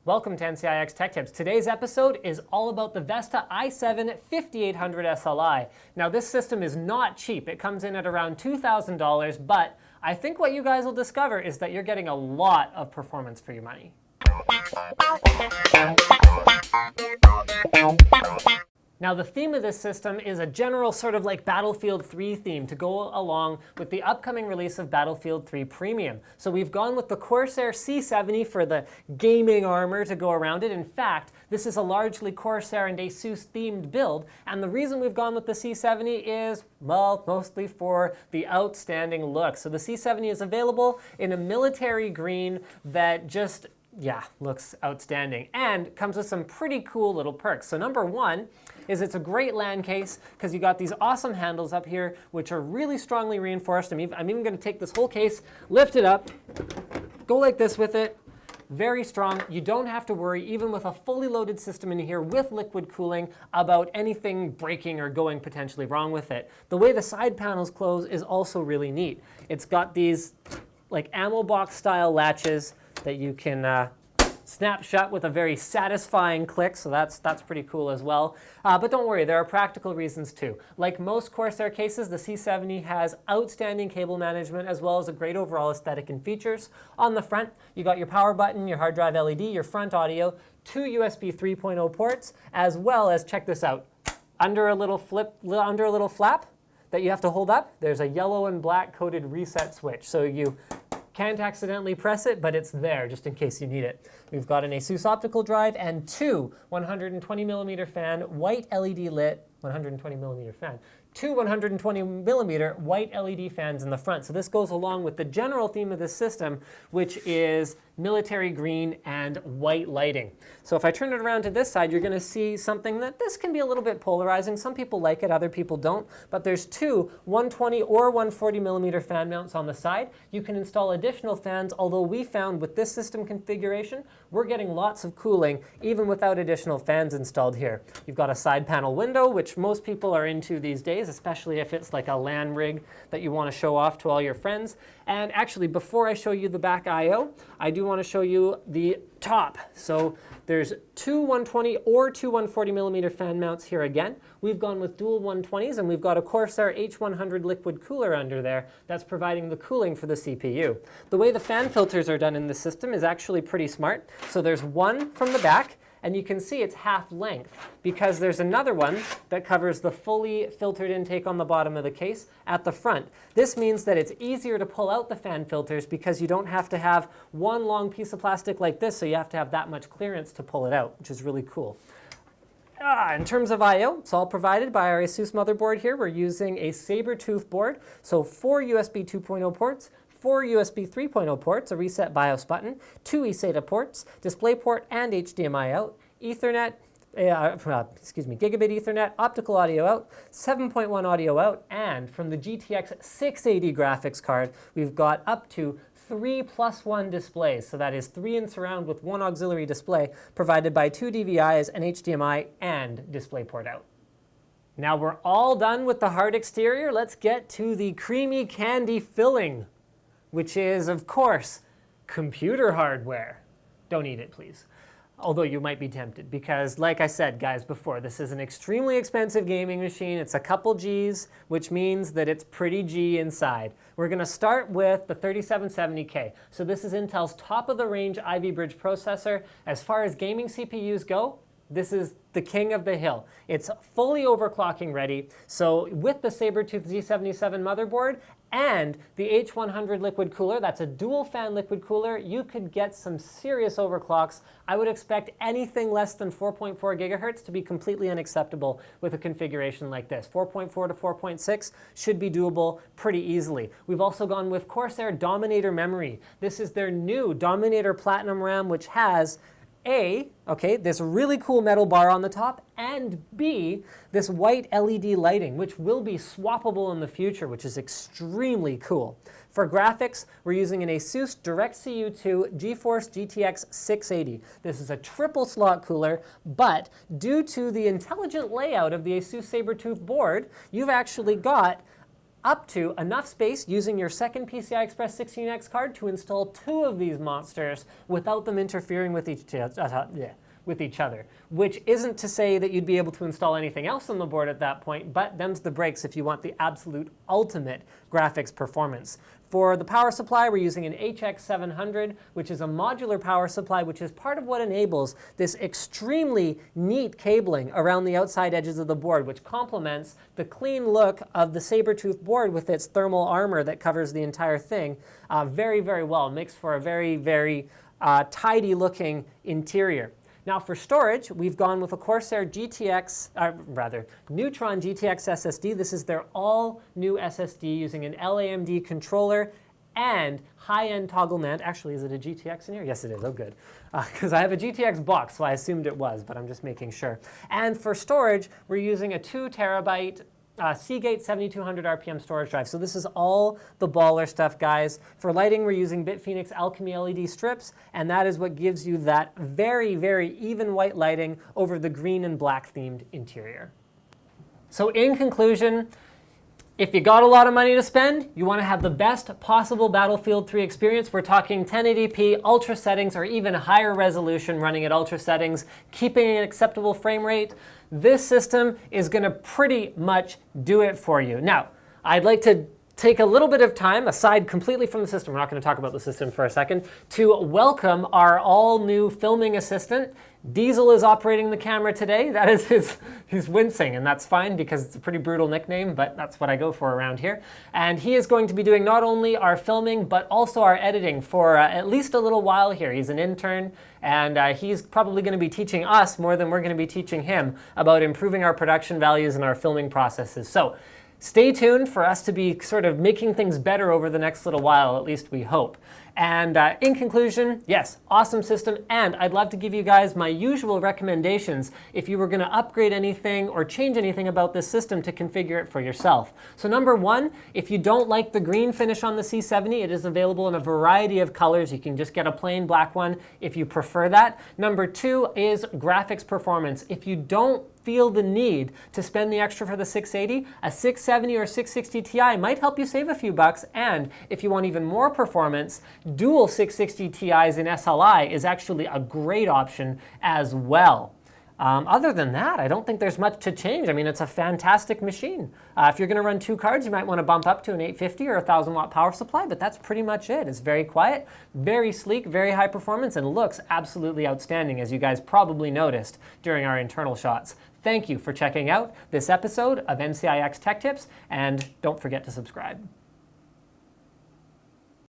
Welcome to NCIX Tech Tips. Today's episode is all about the Vesta i7 5800 SLI. Now this system is not cheap. It comes in at around $2,000, but I think what you guys will discover is that you're getting a lot of performance for your money. Now the theme of this system is a general sort of like Battlefield 3 theme to go along with the upcoming release of Battlefield 3 Premium. So we've gone with the Corsair C70 for the gaming armor to go around it. In fact, this is a largely Corsair and Asus themed build, and the reason we've gone with the C70 is, well, mostly for the outstanding look. So the C70 is available in a military green that just looks outstanding and comes with some pretty cool little perks. So number one is it's a great LAN case because you got these awesome handles up here which are really strongly reinforced. I'm even going to take this whole case, lift it up, go like this with it. Very strong. You don't have to worry, even with a fully loaded system in here with liquid cooling, about anything breaking or going potentially wrong with it. The way the side panels close is also really neat. It's got these like ammo box style latches that you can snap shut with a very satisfying click, so that's pretty cool as well. But don't worry, there are practical reasons too. Like most Corsair cases, the C70 has outstanding cable management as well as a great overall aesthetic and features. On the front, you got your power button, your hard drive LED, your front audio, two USB 3.0 ports, as well as, check this out, under a little flap that you have to hold up, there's a yellow and black coded reset switch. So you can't accidentally press it, but it's there just in case you need it. We've got an Asus optical drive and two 120mm fan white LED lit, 120mm fan, two 120mm white LED fans in the front. So this goes along with the general theme of this system, which is military green and white lighting. So if I turn it around to this side, you're going to see something that this can be a little bit polarizing. Some people like it, other people don't. But there's two 120 or 140mm fan mounts on the side. You can install additional fans, although we found with this system configuration, we're getting lots of cooling even without additional fans installed here. You've got a side panel window, which most people are into these days, especially if it's like a LAN rig that you want to show off to all your friends. And actually, before I show you the back I/O, I do want to show you the top. So there's two 120 or two 140mm fan mounts here again. We've gone with dual 120s, and we've got a Corsair H100 liquid cooler under there that's providing the cooling for the CPU. The way the fan filters are done in the system is actually pretty smart. So there's one from the back, and you can see it's half length because there's another one that covers the fully filtered intake on the bottom of the case at the front. This means that it's easier to pull out the fan filters because you don't have to have one long piece of plastic like this, so you have to have that much clearance to pull it out, which is really cool. In terms of I/O, it's all provided by our Asus motherboard here. We're using a Sabertooth board, so 4 USB 2.0 ports, 4 USB 3.0 ports, a reset BIOS button, 2 eSATA ports, DisplayPort and HDMI out, Ethernet, gigabit Ethernet, optical audio out, 7.1 audio out, and from the GTX 680 graphics card, we've got up to 3+1 displays. So that is 3 in surround with 1 auxiliary display provided by 2 DVIs, an HDMI, and DisplayPort out. Now we're all done with the hard exterior. Let's get to the creamy candy filling, which is, of course, computer hardware. Don't eat it, please. Although you might be tempted because, like I said, guys, before, this is an extremely expensive gaming machine. It's a couple G's, which means that it's pretty G inside. We're going to start with the 3770K. So this is Intel's top-of-the-range Ivy Bridge processor. As far as gaming CPUs go, this is the king of the hill. It's fully overclocking ready. So with the Sabertooth Z77 motherboard and the H100 liquid cooler, that's a dual fan liquid cooler, you could get some serious overclocks. I would expect anything less than 4.4 gigahertz to be completely unacceptable with a configuration like this. 4.4 to 4.6 should be doable pretty easily. We've also gone with Corsair Dominator memory. This is their new Dominator Platinum RAM, which has this really cool metal bar on the top, and B, this white LED lighting, which will be swappable in the future, which is extremely cool. For graphics, we're using an Asus DirectCU2 GeForce GTX 680. This is a triple slot cooler, but due to the intelligent layout of the Asus Sabertooth board, you've actually got up to enough space using your second PCI Express 16X card to install 2 of these monsters without them interfering with each other, which isn't to say that you'd be able to install anything else on the board at that point, but them's the breaks if you want the absolute ultimate graphics performance. For the power supply, we're using an HX700, which is a modular power supply, which is part of what enables this extremely neat cabling around the outside edges of the board, which complements the clean look of the saber-tooth board with its thermal armor that covers the entire thing very, very well. It makes for a very, very tidy-looking interior. Now for storage, we've gone with a Corsair Neutron GTX SSD. This is their all-new SSD using an LAMD controller and high-end toggle NAND. Actually, is it a GTX in here? Yes, it is. Oh, good. Because I have a GTX box, so I assumed it was, but I'm just making sure. And for storage, we're using a 2 terabyte Seagate 7200 RPM storage drive. So this is all the baller stuff, guys. For lighting, we're using BitPhoenix Alchemy LED strips, and that is what gives you that very, very even white lighting over the green and black themed interior. So in conclusion, if you got a lot of money to spend, you want to have the best possible Battlefield 3 experience. We're talking 1080p, ultra settings, or even higher resolution running at ultra settings, keeping an acceptable frame rate. This system is going to pretty much do it for you. Now, I'd like to take a little bit of time, aside completely from the system, we're not going to talk about the system for a second, to welcome our all-new filming assistant. Diesel is operating the camera today. That is he's wincing, and that's fine because it's a pretty brutal nickname, but that's what I go for around here. And he is going to be doing not only our filming, but also our editing for at least a little while here. He's an intern, and he's probably going to be teaching us more than we're going to be teaching him about improving our production values and our filming processes. So stay tuned for us to be sort of making things better over the next little while, at least we hope. And in conclusion, yes, awesome system, and I'd love to give you guys my usual recommendations if you were going to upgrade anything or change anything about this system to configure it for yourself. So number 1, if you don't like the green finish on the C70, it is available in a variety of colors. You can just get a plain black one if you prefer that. Number 2 is graphics performance. If you don't feel the need to spend the extra for the 680, a 670 or 660 Ti might help you save a few bucks, and if you want even more performance, dual 660 Ti's in SLI is actually a great option as well. Other than that, I don't think there's much to change. I mean, it's a fantastic machine. If you're going to run 2 cards, you might want to bump up to an 850 or 1,000 watt power supply, but that's pretty much it. It's very quiet, very sleek, very high performance, and looks absolutely outstanding, as you guys probably noticed during our internal shots. Thank you for checking out this episode of NCIX Tech Tips, and don't forget to subscribe.